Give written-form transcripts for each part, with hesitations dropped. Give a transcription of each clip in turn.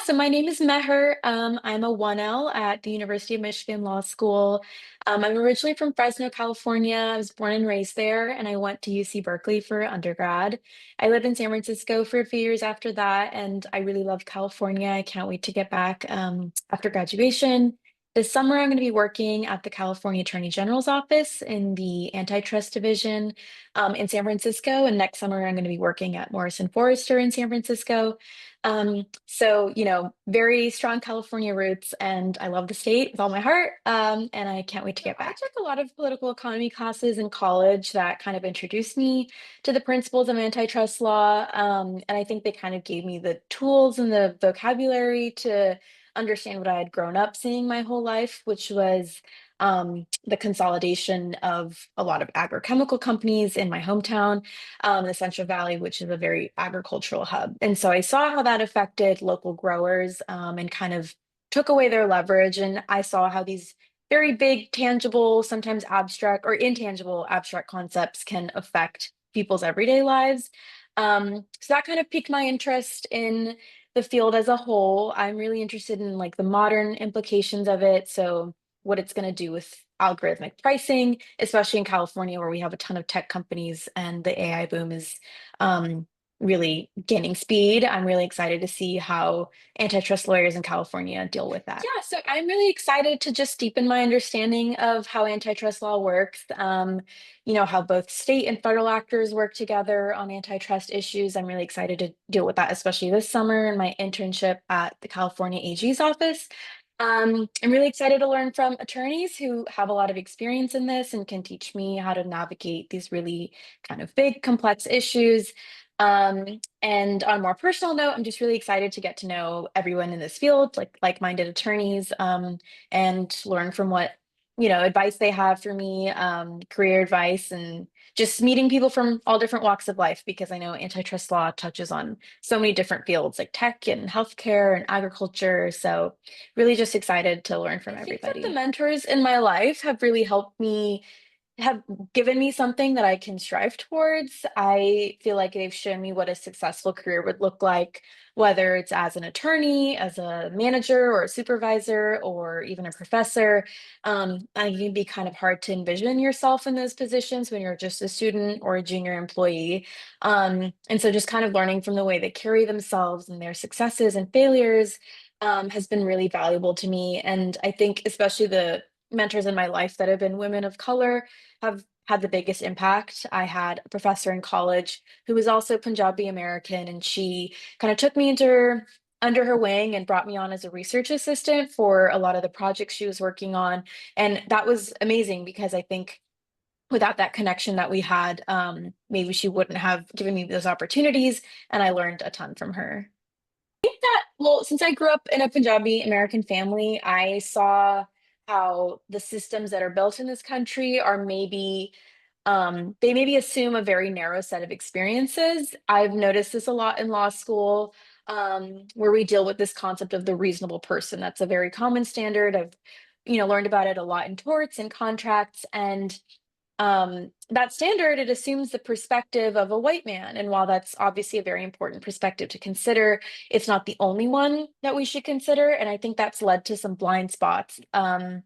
So my name is Meher. I'm a 1L at the University of Michigan Law School. I'm originally from Fresno, California. I was born and raised there, and I went to UC Berkeley for undergrad. I lived in San Francisco for a few years after that, and I really love California. I can't wait to get back after graduation. This summer, I'm going to be working at the California Attorney General's office in the Antitrust Division in San Francisco, and next summer, I'm going to be working at Morrison Forrester in San Francisco. Very strong California roots, and I love the state with all my heart. And I can't wait to get back. I took a lot of political economy classes in college that kind of introduced me to the principles of antitrust law. And I think they kind of gave me the tools and the vocabulary to understand what I had grown up seeing my whole life, which was the consolidation of a lot of agrochemical companies in my hometown, the Central Valley, which is a very agricultural hub. And so I saw how that affected local growers and kind of took away their leverage. And I saw how these very big, tangible, sometimes abstract or intangible abstract concepts can affect people's everyday lives. So that kind of piqued my interest in the field as a whole. I'm really interested in like the modern implications of it. So what it's going to do with algorithmic pricing, especially in California, where we have a ton of tech companies and the AI boom is really gaining speed. I'm really excited to see how antitrust lawyers in California deal with that. Yeah, so I'm really excited to just deepen my understanding of how antitrust law works. How both state and federal actors work together on antitrust issues. I'm really excited to deal with that, especially this summer in my internship at the California AG's office. I'm really excited to learn from attorneys who have a lot of experience in this and can teach me how to navigate these really kind of big, complex issues. And on a more personal note, I'm just really excited to get to know everyone in this field, like-minded attorneys, and learn from what, advice they have for me, career advice, and just meeting people from all different walks of life, because I know antitrust law touches on so many different fields like tech and healthcare and agriculture. So really just excited to learn from everybody. I think that the mentors in my life have really helped me, have given me something that I can strive towards. I feel like they've shown me what a successful career would look like, whether it's as an attorney, as a manager or a supervisor, or even a professor. And it can be kind of hard to envision yourself in those positions when you're just a student or a junior employee. And so just kind of learning from the way they carry themselves and their successes and failures has been really valuable to me. And I think especially the mentors in my life that have been women of color have had the biggest impact. I had a professor in college who was also Punjabi American, and she kind of took me under her wing and brought me on as a research assistant for a lot of the projects she was working on. And that was amazing because I think without that connection that we had, maybe she wouldn't have given me those opportunities, and I learned a ton from her. Well, since I grew up in a Punjabi American family, I saw how the systems that are built in this country are maybe they maybe assume a very narrow set of experiences. I've noticed this a lot in law school, where we deal with this concept of the reasonable person. That's a very common standard. I've, learned about it a lot in torts and contracts, and that standard, it assumes the perspective of a white man. And while that's obviously a very important perspective to consider, it's not the only one that we should consider. And I think that's led to some blind spots in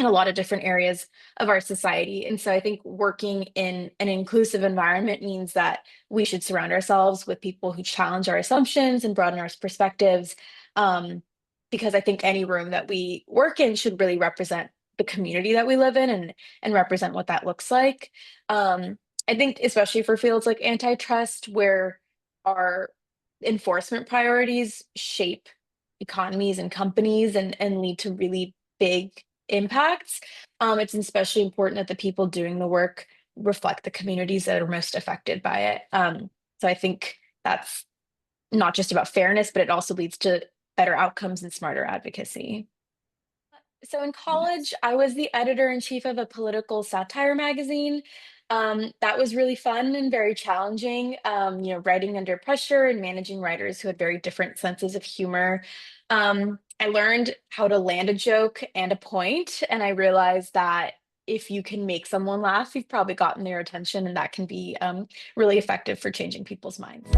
a lot of different areas of our society. And so I think working in an inclusive environment means that we should surround ourselves with people who challenge our assumptions and broaden our perspectives. Because I think any room that we work in should really represent the community that we live in and represent what that looks like. I think especially for fields like antitrust, where our enforcement priorities shape economies and companies and lead to really big impacts, it's especially important that the people doing the work reflect the communities that are most affected by it. So I think that's not just about fairness, but it also leads to better outcomes and smarter advocacy. So in college, I was the editor-in-chief of a political satire magazine. That was really fun and very challenging, writing under pressure and managing writers who had very different senses of humor. I learned how to land a joke and a point, and I realized that if you can make someone laugh, you've probably gotten their attention, and that can be really effective for changing people's minds.